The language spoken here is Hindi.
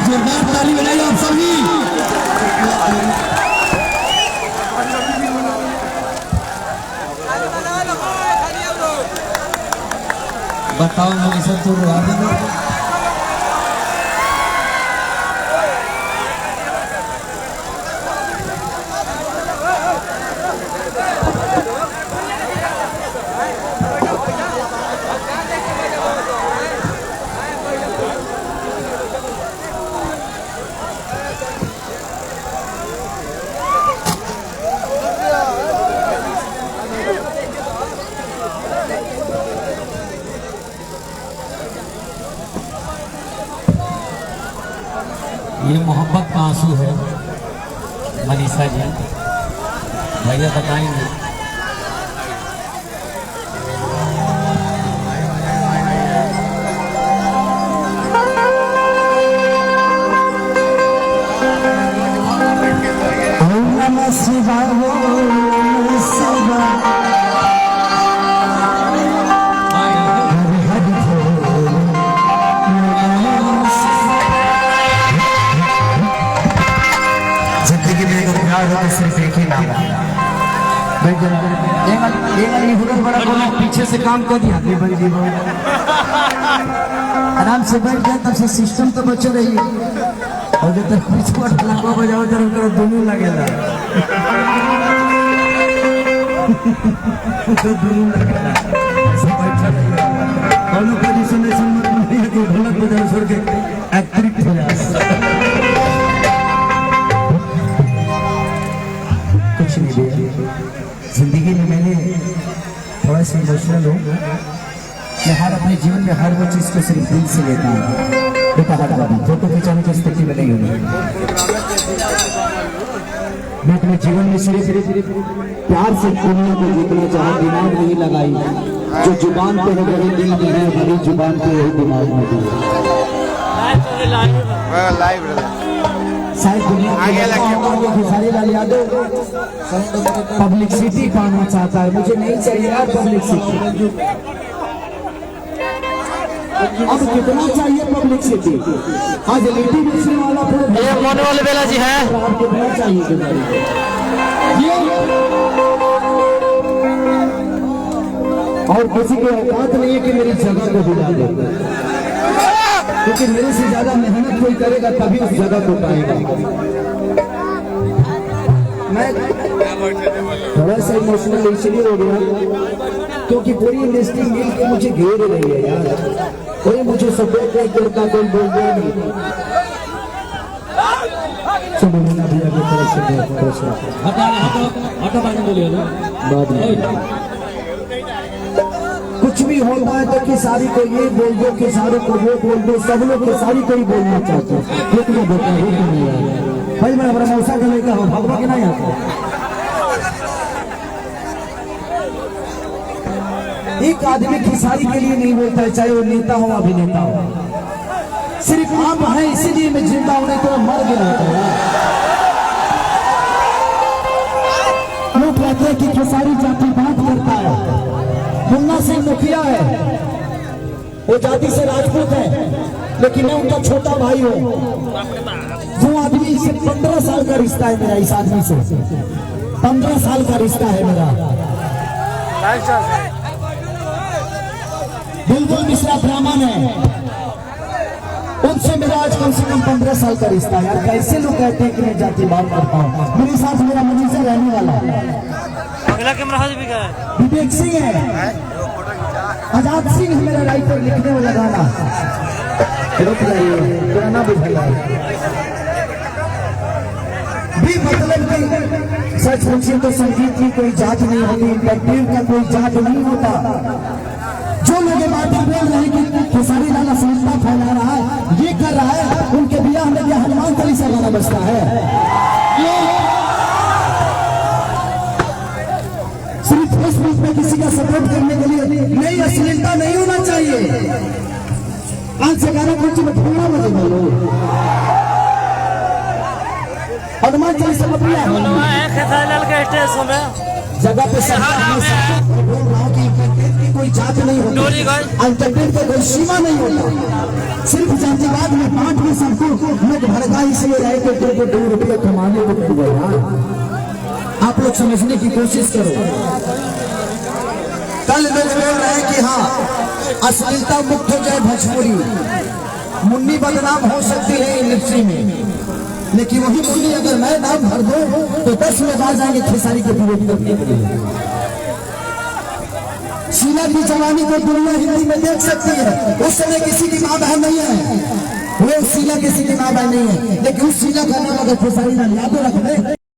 जोरदार ताली बजाइए आप सभी। बताओ मनीषा तो रुआ देना। ये मोहब्बत का आंसू है मनीषा जी, भैया बताएंगे। सिर्फ एक ही नाम पीछे से काम कर दिया आराम से बैठ गया, तब से सिस्टम तो बचे रही और जब तक बजाओ तो दोनों लगेगा पोजीशन ढोलक बजाओ छोड़ के अतिरिक्त हो जाए। कुछ नहीं भैया, जिंदगी में मैंने थोड़ा सा इमोशनल हूँ। मैं हर अपने जीवन में हर वो चीज को सिर्फ दिल से लेता हूँ। बेटा फोटो खिंचाने की स्थिति में नहीं होगी। मैं अपने जीवन में सिर्फ प्यार से दुनिया को जीतना चाहा, दिमाग नहीं लगाई। जो जुबान पे है वही दिल में है, हरी जुबान पे वही दिमाग में भी है। शायद दुनिया पब्लिसिटी पाना चाहता है, मुझे नहीं चाहिए यार पब्लिसिटी। अब कितना चाहिए पब्लिसिटी? आज लिट्टी बेचने वाला मोने वाले बेला जी है, कितना चाहिए? और किसी की औकात नहीं है कि मेरी जगह को बुला दे, क्योंकि मेरे से ज्यादा मेहनत कोई करेगा तभी उस जगह को पाएगा। मैं थोड़ा सा इमोशनल इसलिए हो गया क्योंकि पूरी इंडस्ट्री मिल के मुझे घेर रही है यार। कोई मुझे सपोर्ट नहीं करता, कोई बोल दिया नहीं। कुछ भी होता है तो किसारी को ये बोल दो, किसारी को वो बोल दो, सब लोग किसारी को ही बोलना चाहते हैं। लेकिन वो बोलता है भाई मैं हमारा मौसा का लेकर हूँ, भगवा के नहीं आता। एक आदमी किसारी के लिए नहीं बोलता है, चाहे वो नेता हो अभिनेता हो। सिर्फ आप हैं इसीलिए मैं जिंदा हूं, नहीं तो मर गया होता है। लोग कहते हैं कि किसारी जाति बात करता है। मुन्ना सिंह मुखिया है, वो जाति से राजपूत है, लेकिन मैं उनका छोटा भाई हूँ। वो आदमी से 15 साल का रिश्ता है मेरा, इस आदमी से 15 साल का रिश्ता है मेरा। बुलबुल मिश्रा ब्राह्मण है, उनसे मेरा आज कम से कम 15 साल का रिश्ता है। यार कैसे लोग कहते हैं कि मैं जाति बात करता हूँ? मेरे साथ मेरा मनीषा रहने वाला अगला कैमरा विवेक सिंह है, आजाद सिंह है मेरा राइटर, लिखने वाला गाना रुक जाइए पुराना बुझाया भी। मतलब कि सच पूछिए तो संगीत की कोई जात नहीं होती, इंटरव्यू का कोई जात नहीं होता। जो लोग बातें बोल रहे हैं कि खेसारी लाला संस्था फैला रहा है, ये कर रहा है, उनके बियाह में क्या हनुमान चालीसा गाना बजता है? सिर्फ फेसबुक पे किसी का सपोर्ट करने के लिए नहीं, अश्लीलता नहीं होना चाहिए। 5 से 11 बजे में थोड़ा बजे बोलो हनुमान चालीसा जगह पे बोल रहा हूँ कि कोई जात नहीं होती, एंटरटेनमेंट का कोई सीमा नहीं होता। सिर्फ जातिवाद में बांट के सबको लोग भड़का इसलिए रहे कि तुमको 2 रुपये कमाने को मिल गया। आप लोग समझने की कोशिश करो। कल लोग बोल रहे हैं कि हाँ अश्लीलता मुक्त हो जाए भोजपुरी, मुन्नी बदनाम हो सकती है इंडस्ट्री में, लेकिन वही मुन्नी अगर मैं नाम भर दूं तो 10 लोग आ जाएंगे खेसारी के विरोध करने के लिए। शीला की जवानी को दुनिया हिंदी में देख सकती है, उस समय किसी की मां बहन नहीं है, वो शीला किसी की मां बहन नहीं है, लेकिन उस शीला का नाम अगर खेसारी लाल यादव रख दे